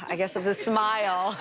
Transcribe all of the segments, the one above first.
I guess, of the smile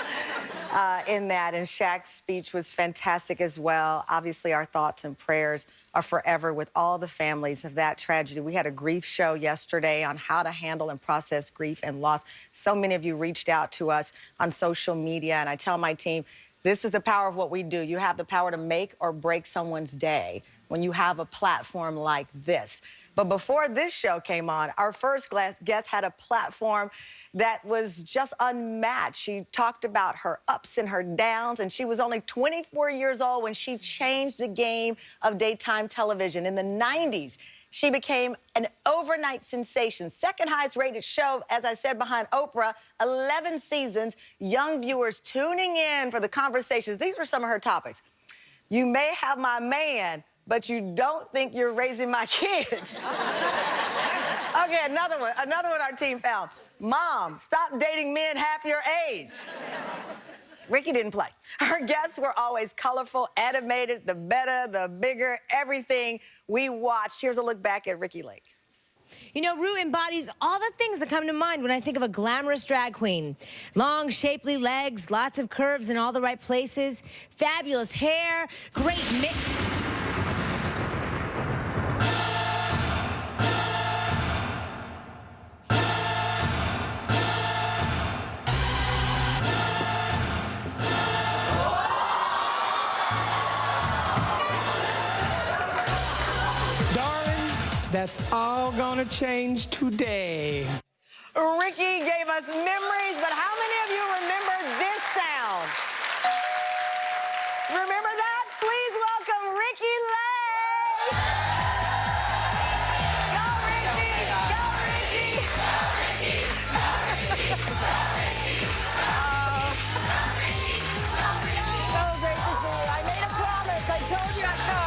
in that. And Shaq's speech was fantastic as well. Obviously, our thoughts and prayers are forever with all the families of that tragedy. We had a grief show yesterday on how to handle and process grief and loss. So many of you reached out to us on social media, and I tell my team, this is the power of what we do. You have the power to make or break someone's day when you have a platform like this. But before this show came on, our first guest had a platform that was just unmatched. She talked about her ups and her downs, and she was only 24 years old when she changed the game of daytime television. In the 90s, she became an overnight sensation, second highest rated show, as I said, behind Oprah, 11 seasons, young viewers tuning in for the conversations. These were some of her topics. You may have my man, but you don't think you're raising my kids. Okay, another one our team found. Mom, stop dating men half your age. Ricki didn't play. Her guests were always colorful, animated, the better, the bigger, everything we watched. Here's a look back at Ricki Lake. You know, Rue embodies all the things that come to mind when I think of a glamorous drag queen. Long, shapely legs, lots of curves in all the right places, fabulous hair, great That's all gonna change today. Ricki gave us memories, but how many of you remember this sound? Remember that? Please welcome Ricki Lake! Go, Ricki! Go, Ricki! Go, Ricki! Go, Ricki! Go, Ricki! So great to see you. I made a promise. I told you I'd come.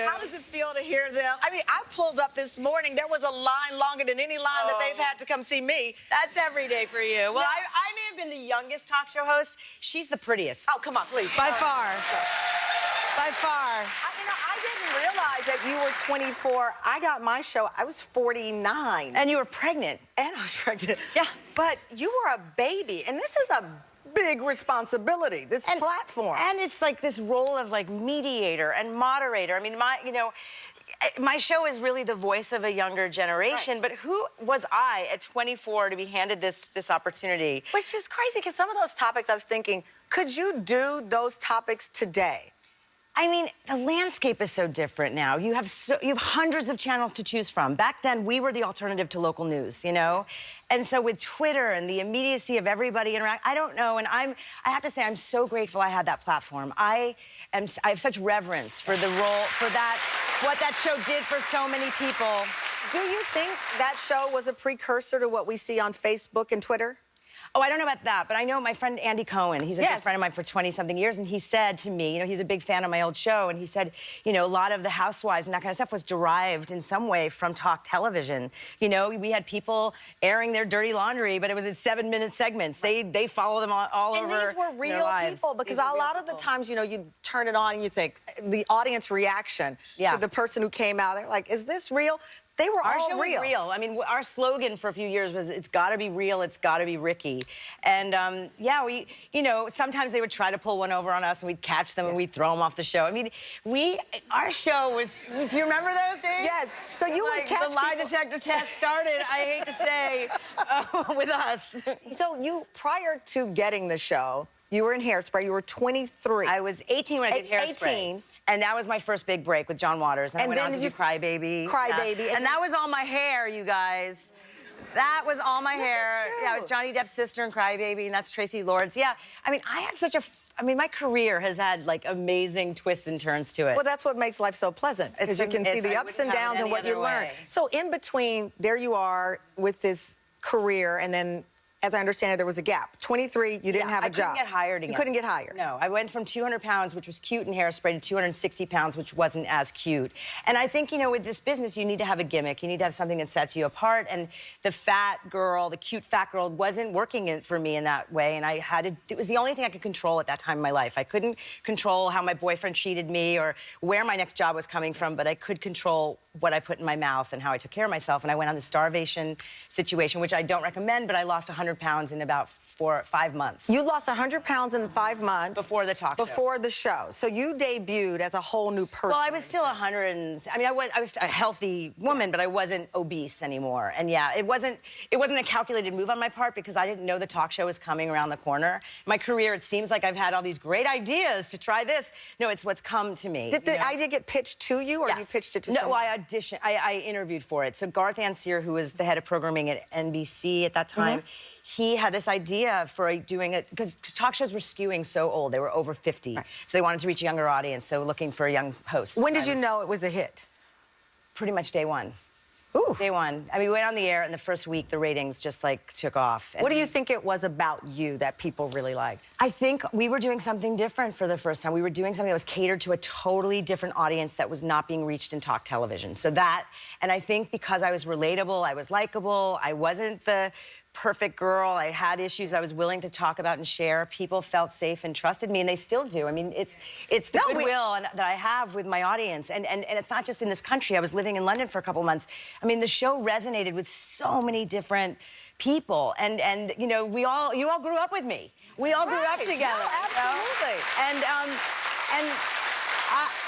How does it feel to hear them? I mean, I pulled up this morning. There was a line longer than any line that they've had to come see me. That's every day for you. Well, I may have been the youngest talk show host. She's the prettiest. Oh, come on, please. By far. By far. I didn't realize that you were 24. I got my show, I was 49. And you were pregnant. And I was pregnant. Yeah. But you were a baby, and this is a big responsibility, this platform. And it's like this role of like mediator and moderator. I mean, my show is really the voice of a younger generation, right. But who was I at 24 to be handed this opportunity? Which is crazy, because some of those topics I was thinking, could you do those topics today? I mean, the landscape is so different now. You have hundreds of channels to choose from. Back then, we were the alternative to local news, you know? And so with Twitter and the immediacy of everybody interact, I don't know, and I have to say, I'm so grateful I had that platform. I have such reverence for the role, for what that show did for so many people. Do you think that show was a precursor to what we see on Facebook and Twitter? Oh, I don't know about that, but I know my friend Andy Cohen. He's a good friend of mine for 20-something years, and he said to me, you know, he's a big fan of my old show, and he said, you know, a lot of the housewives and that kind of stuff was derived in some way from talk television. You know, we had people airing their dirty laundry, but it was in 7-minute segments. They follow them all over their lives. And these were real people, because a lot of the times, you know, you turn it on and you think, the audience reaction to the person who came out, they're like, is this real? They were all real. Our show was real. I mean, our slogan for a few years was, it's gotta be real, it's gotta be Ricki. And yeah, you know, sometimes they would try to pull one over on us and we'd catch them and we'd throw them off the show. I mean, our show was, do you remember those days? Yes, so you would catch the lie detector test started, I hate to say, with us. So you, prior to getting the show, you were in Hairspray, you were 23. I was 18 when I did Hairspray. 18. And that was my first big break with John Waters. And I went on to do Cry Baby. Cry Baby. And that was all my hair, you guys. That was all my hair. Yeah, it was Johnny Depp's sister in Cry Baby, and that's Tracy Lords. Yeah, I mean, I had such a... I mean, my career has had, like, amazing twists and turns to it. Well, that's what makes life so pleasant, because you can see the ups and downs and what you learn. So in between, there you are with this career, and then as I understand it, there was a gap. 23, you didn't have a job. I couldn't get hired again. You couldn't get hired. No, I went from 200 pounds, which was cute in hairspray, to 260 pounds, which wasn't as cute. And I think, you know, with this business, you need to have a gimmick. You need to have something that sets you apart. And the fat girl, the cute fat girl, wasn't working for me in that way. And I had to, it was the only thing I could control at that time in my life. I couldn't control how my boyfriend treated me or where my next job was coming from, but I could control what I put in my mouth and how I took care of myself. And I went on the starvation situation, which I don't recommend, but I lost 100 pounds in about 4 or 5 months. You lost 100 pounds in 5 months. Before the talk show. Before the show. So you debuted as a whole new person. Well, I was still 100 and, I mean, I was a healthy woman, but I wasn't obese anymore. And yeah, it wasn't a calculated move on my part because I didn't know the talk show was coming around the corner. My career, it seems like I've had all these great ideas to try this. No, it's what's come to me. Did the idea get pitched to you, or you pitched it to someone? No, I auditioned. I interviewed for it. So Garth Anseer, who was the head of programming at NBC at that time, he had this idea for doing it, because talk shows were skewing so old. They were over 50. Right. So they wanted to reach a younger audience, so looking for a young host. When did you know it was a hit? Pretty much day one. Ooh. Day one. I mean, we went on the air, and the first week, the ratings just, like, took off. What do you think it was about you that people really liked? I think we were doing something different for the first time. We were doing something that was catered to a totally different audience that was not being reached in talk television. So that, and I think because I was relatable, I was likable, I wasn't the perfect girl, I had issues I was willing to talk about and share, people felt safe and trusted me, and they still do. I mean, it's the goodwill that I have with my audience, and it's not just in this country. I was living in London for a couple months. I mean, the show resonated with so many different people, and you know, you all grew up with me. We all grew up together. No, absolutely. You know? And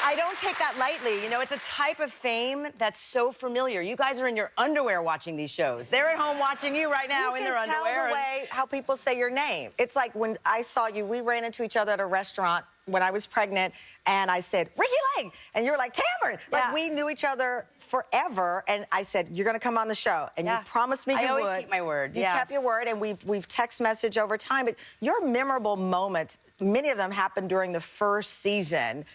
I don't take that lightly. You know, it's a type of fame that's so familiar. You guys are in your underwear watching these shows. They're at home watching you right now in their underwear. You can tell the way how people say your name. It's like when I saw you, we ran into each other at a restaurant when I was pregnant, and I said, Ricki Lake, and you were like, Tamron. Like, we knew each other forever, and I said, you're gonna come on the show, and you promised me you would. I always keep my word, You kept your word, and we've text messaged over time, but your memorable moments, many of them happened during the first season.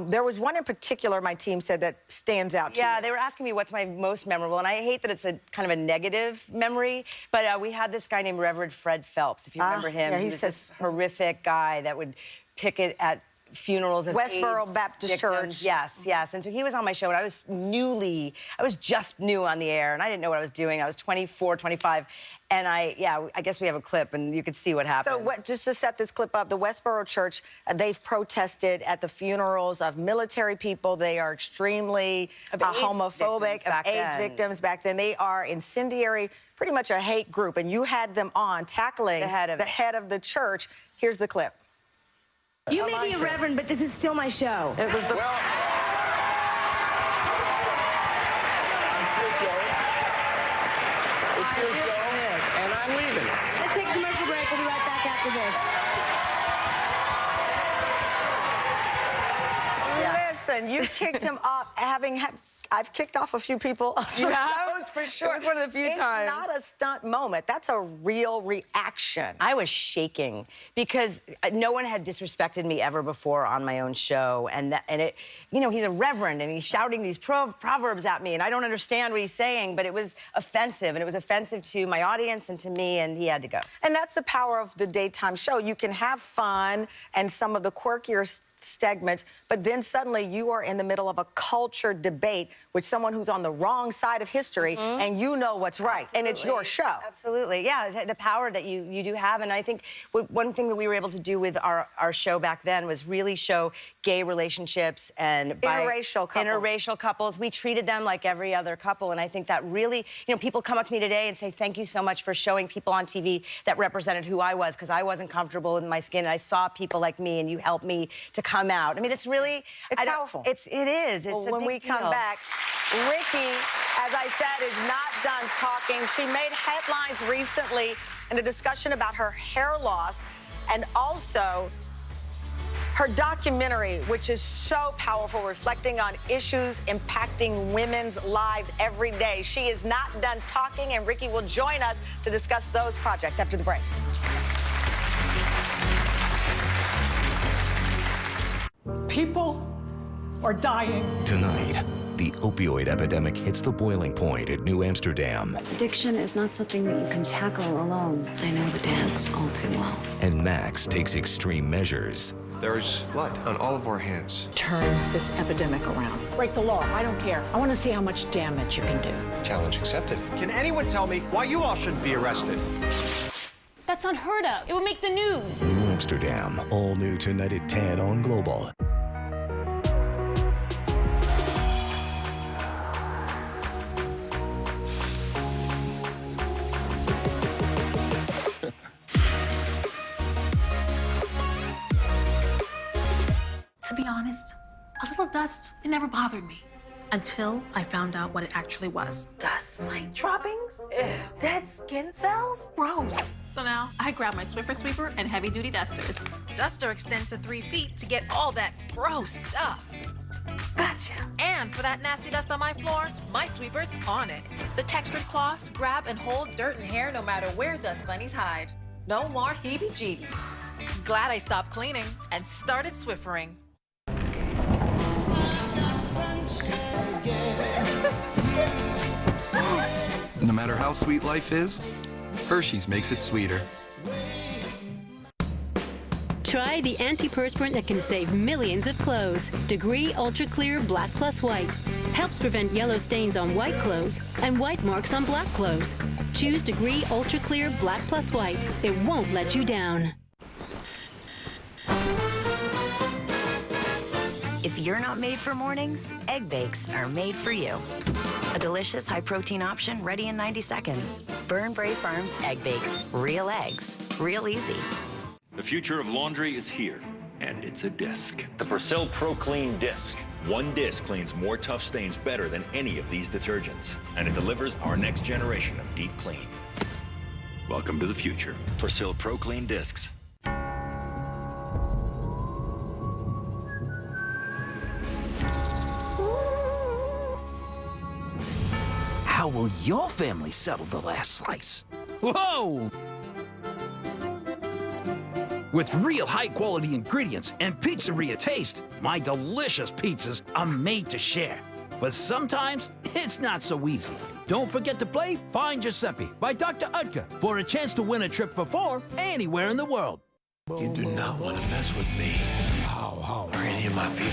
There was one in particular my team said that stands out to you. Yeah, they were asking me what's my most memorable, and I hate that it's a kind of a negative memory, but we had this guy named Reverend Fred Phelps, if you remember him. Yeah, he was this horrific guy that would picket at funerals of Westboro AIDS Baptist victims. Church. Yes, yes. And so he was on my show, and I was just new on the air, and I didn't know what I was doing. I was 24, 25, and I guess we have a clip, and you could see what happened. So just to set this clip up, the Westboro Church, they've protested at the funerals of military people. They are extremely homophobic, of AIDS victims back then. They are incendiary, pretty much a hate group, and you had them on tackling the head of the church. Here's the clip. You may be a reverend, but this is still my show. Well, it's your show, and I'm leaving. Let's take a commercial break. We'll be right back after this. Listen, you kicked him off, I've kicked off a few people off shows for sure. It was one of the few times. It's not a stunt moment. That's a real reaction. I was shaking because no one had disrespected me ever before on my own show, and it, you know, he's a reverend and he's shouting these proverbs at me, and I don't understand what he's saying, but it was offensive, and it was offensive to my audience and to me, and he had to go. And that's the power of the daytime show. You can have fun and some of the quirkier segments, but then suddenly you are in the middle of a culture debate with someone who's on the wrong side of history, and you know what's right, and it's your show. Absolutely, yeah, the power that you do have, and I think one thing that we were able to do with our show back then was really show gay relationships and interracial couples. We treated them like every other couple, and I think that really, you know, people come up to me today and say, thank you so much for showing people on TV that represented who I was, because I wasn't comfortable in my skin, and I saw people like me, and you helped me to come out. I mean, it's really... It's powerful. It is. It's well, a when big we deal. come back, Ricki, as I said, is not done talking. She made headlines recently in a discussion about her hair loss and also her documentary, which is so powerful, reflecting on issues impacting women's lives every day. She is not done talking, and Ricki will join us to discuss those projects after the break. People are dying. Tonight, The opioid epidemic hits the boiling point at New Amsterdam. Addiction is not something that you can tackle alone. I know the dance all too well. And Max takes extreme measures. There's blood on all of our hands. Turn this epidemic around. Break the law, I don't care. I want to see how much damage you can do. Challenge accepted. Can anyone tell me why you all shouldn't be arrested? That's unheard of. It would make the news. New Amsterdam, all new tonight at 10 on Global. To be honest, a little dust, it never bothered me until I found out what it actually was. Dust mite droppings? Ew. Dead skin cells? Gross. So now I grab my Swiffer Sweeper and heavy duty dusters. Duster extends to 3 feet to get all that gross stuff. Gotcha. And for that nasty dust on my floors, my sweeper's on it. The textured cloths grab and hold dirt and hair no matter where dust bunnies hide. No more heebie-jeebies. Glad I stopped cleaning and started Swiffering. No matter how sweet life is, Hershey's makes it sweeter. Try the antiperspirant that can save millions of clothes. Degree Ultra Clear Black Plus White. Helps prevent yellow stains on white clothes and white marks on black clothes. Choose Degree Ultra Clear Black Plus White. It won't let you down. If you're not made for mornings, egg bakes are made for you. A delicious high-protein option ready in 90 seconds. Burn Brave Farms Egg Bakes. Real eggs. Real easy. The future of laundry is here, and it's a disc. The Persil Pro Clean Disc. One disc cleans more tough stains better than any of these detergents, and it delivers our next generation of deep clean. Welcome to the future. Persil Pro Clean Discs. How will your family settle the last slice? Whoa! With real high-quality ingredients and pizzeria taste, my delicious pizzas are made to share. But sometimes, it's not so easy. Don't forget to play Find Giuseppe by Dr. Utker for a chance to win a trip for 4 anywhere in the world. You do not want to mess with me or any of my people.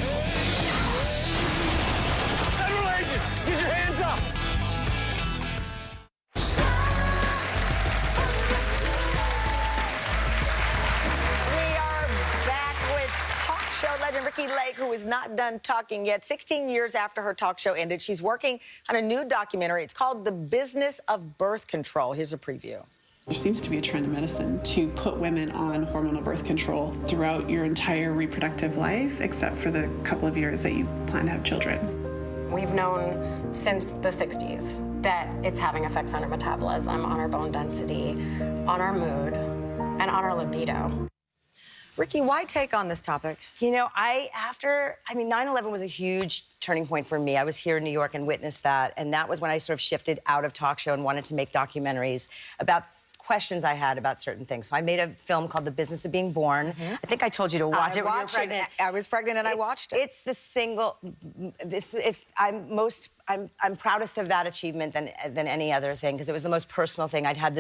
Federal agents, get your hands up! Legend Ricki Lake, who is not done talking yet. 16 years after her talk show ended, she's working on a new documentary. It's called The Business of Birth Control. Here's a preview. There seems to be a trend in medicine to put women on hormonal birth control throughout your entire reproductive life, except for the couple of years that you plan to have children. We've known since the 60s that it's having effects on our metabolism, on our bone density, on our mood, and on our libido. Ricki, why take on this topic? You know, 9/11 was a huge turning point for me. I was here in New York and witnessed that, and that was when I sort of shifted out of talk show and wanted to make documentaries about questions I had about certain things. So I made a film called The Business of Being Born. I think I told you to watch it when you were pregnant. I was pregnant and I watched it. It's the single, I'm proudest of that achievement than any other thing, because it was the most personal thing. I'd had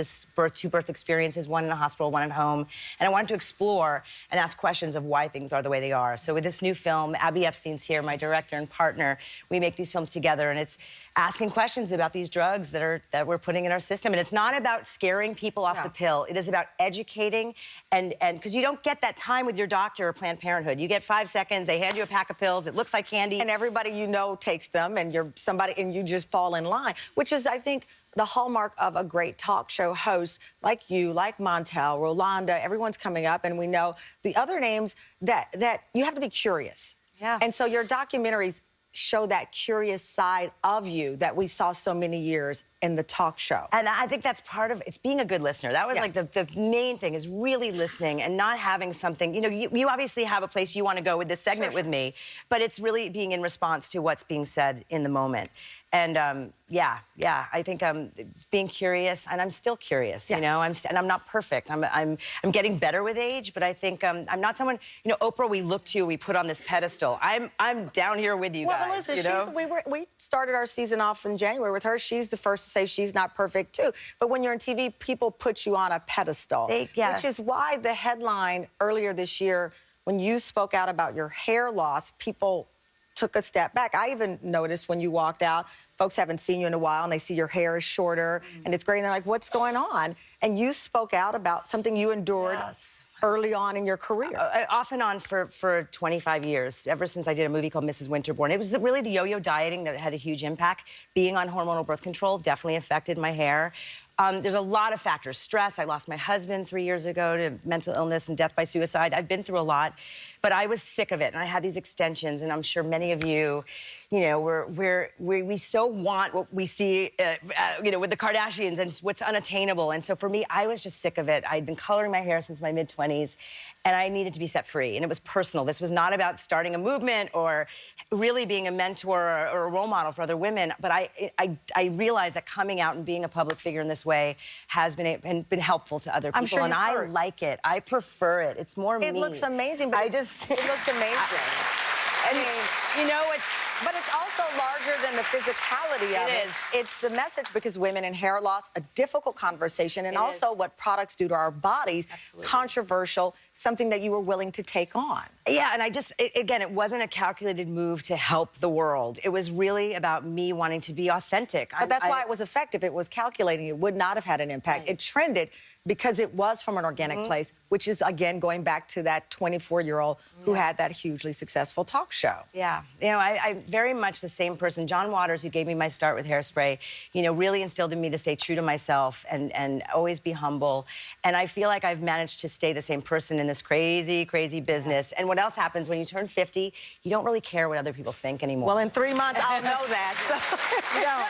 two birth experiences, one in a hospital, one at home, and I wanted to explore and ask questions of why things are the way they are. So with this new film, Abby Epstein's here, my director and partner. We make these films together, and it's asking questions about these drugs that we're putting in our system. And it's not about scaring people off the pill. It is about educating, and because you don't get that time with your doctor or Planned Parenthood. You get 5 seconds, they hand you a pack of pills, it looks like candy. And everybody you know takes them, and you're somebody, and you just fall in line, which is, I think, the hallmark of a great talk show host like you, like Montel, Rolanda. Everyone's coming up, and we know the other names that you have to be curious. Yeah. And so your documentaries show that curious side of you that we saw so many years in the talk show. And I think that's part of it's being a good listener. That was like the main thing, is really listening and not having something, you know, you obviously have a place you want to go with this segment with me, but it's really being in response to what's being said in the moment. And yeah, I think being curious, and I'm still curious, you know, and I'm not perfect. I'm getting better with age, but I think I'm not someone, you know, Oprah, we look to, we put on this pedestal. I'm down here with you guys. Well, listen, you know? we started our season off in January with her. She's the first to say she's not perfect too. But when you're on TV, people put you on a pedestal, which is why the headline earlier this year, when you spoke out about your hair loss, people took a step back. I even noticed when you walked out, folks haven't seen you in a while and they see your hair is shorter and it's great and they're like, what's going on? And you spoke out about something you endured early on in your career. Off and on for 25 years, ever since I did a movie called Mrs. Winterborn. It was really the yo-yo dieting that had a huge impact. Being on hormonal birth control definitely affected my hair. There's a lot of factors. Stress. I lost my husband 3 years ago to mental illness and death by suicide. I've been through a lot, but I was sick of it. And I had these extensions, and I'm sure many of you, you know, we so want what we see, you know, with the Kardashians and what's unattainable. And so for me, I was just sick of it. I'd been coloring my hair since my mid-20s, and I needed to be set free. And it was personal. This was not about starting a movement or really being a mentor or a role model for other women. But I realized that coming out and being a public figure in this way has been helpful to other people. I'm sure and I like it. I prefer it. It's more me. It looks amazing, but it looks amazing. I mean, you know, but it's also larger than the physicality of it. It's the message, because women and hair loss, a difficult conversation, and also what products do to our bodies, controversial, something that you were willing to take on. Yeah, and again, it wasn't a calculated move to help the world. It was really about me wanting to be authentic. But that's why it was effective. It was calculating. It would not have had an impact. It trended because it was from an organic place, which is, again, going back to that 24-year-old who had that hugely successful talk show. Yeah, you know, I'm very much the same person. John Waters, who gave me my start with Hairspray, you know, really instilled in me to stay true to myself and always be humble. And I feel like I've managed to stay the same person in this crazy, crazy business. And what else happens when you turn 50? You don't really care what other people think anymore. Well, in 3 months, I'll know that. So. You don't.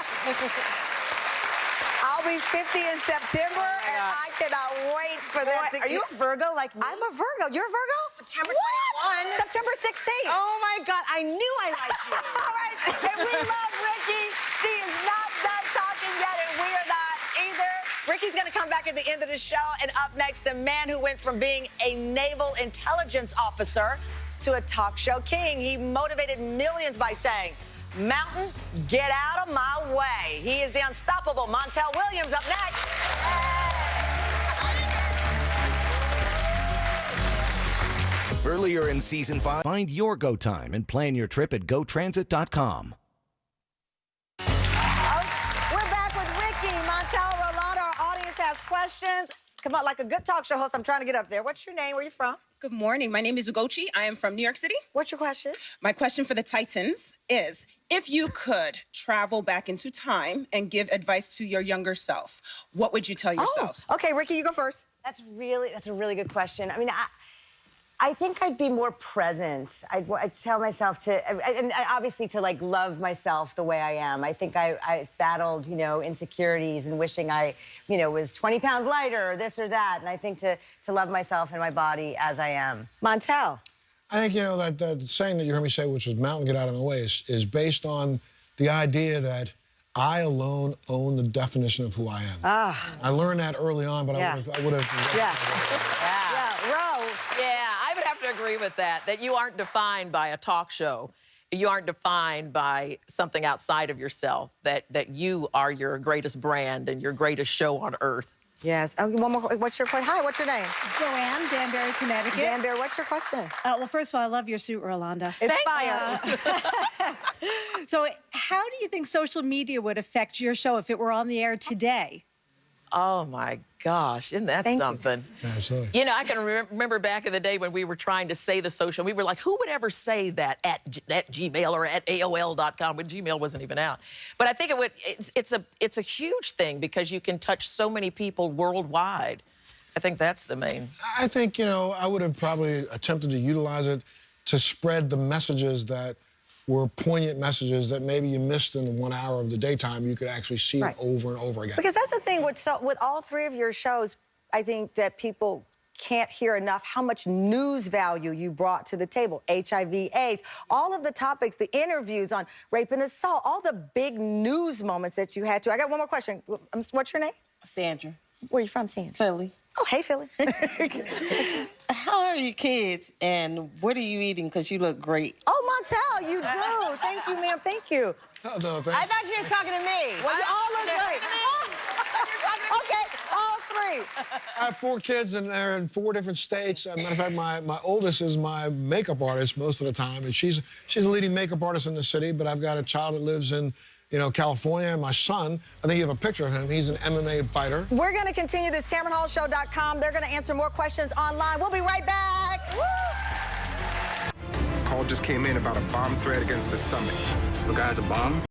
I'll be 50 in September, and I cannot wait for that to Are you a Virgo like me? I'm a Virgo. You're a Virgo? September 21. September 16th. Oh, my God. I knew I liked you. All right. And we love Ricki. She is not done talking yet, and we are not either. Ricki's going to come back at the end of the show, and up next, the man who went from being a naval intelligence officer to a talk show king. He motivated millions by saying, "Mountain, get out of my way." He is the unstoppable Montel Williams. Up next. Earlier in Season 5, find your go time and plan your trip at gotransit.com. We're back with Ricki, Montel, Rolando. Our audience has questions. Come on, like a good talk show host, I'm trying to get up there. What's your name? Where are you from? Good morning. My name is Ugochi. I am from New York City. What's your question? My question for the Titans is, if you could travel back into time and give advice to your younger self, what would you tell yourself? Oh, okay, Ricki, you go first. That's a really good question. I mean, I think I'd be more present. I'd tell myself to, and obviously to like love myself the way I am. I think I battled, you know, insecurities and wishing I, you know, was 20 pounds lighter or this or that. And I think to love myself and my body as I am. Montel. I think, you know, that saying that you heard me say, which was "mountain, get out of my way," is based on the idea that I alone own the definition of who I am. I learned that early on, but I would have. Yeah, I would have to agree with that you aren't defined by a talk show. You aren't defined by something outside of yourself, that you are your greatest brand and your greatest show on earth. Yes. One more. What's your question? Hi, what's your name? Joanne, Danbury, Connecticut. Danbury, what's your question? Well, first of all, I love your suit, Rolanda. It's fire. So how do you think social media would affect your show if it were on the air today? Oh, my gosh. Isn't that something? Absolutely. You know, I can remember back in the day when we were trying to say the social, we were like, who would ever say that at Gmail or at AOL.com when Gmail wasn't even out? But I think it's a huge thing because you can touch so many people worldwide. I think that's the main. I think, you know, I would have probably attempted to utilize it to spread the messages that were poignant messages that maybe you missed in the 1 hour of the daytime. You could actually see it over and over again. Because that's the thing with all three of your shows, I think that people can't hear enough how much news value you brought to the table. HIV, AIDS, all of the topics, the interviews on rape and assault, all the big news moments that you had to. I got one more question. What's your name? Sandra. Where you from, Sandra? Philly. Oh, hey, Philly. How are your kids, and what are you eating? Because you look great. Oh, Montel, you do. Thank you, ma'am. Thank you. Oh, no, I thought she was talking to me. Well, you all look great. Okay, all three. I have 4 kids, and they're in 4 different states. As a matter of fact, my oldest is my makeup artist most of the time, and she's a leading makeup artist in the city, but I've got a child that lives in, California. My son, I think you have a picture of him. He's an MMA fighter. We're going to continue this, TamronHallShow.com. They're going to answer more questions online. We'll be right back. Woo! Call just came in about a bomb threat against the summit. The guy's a bomb?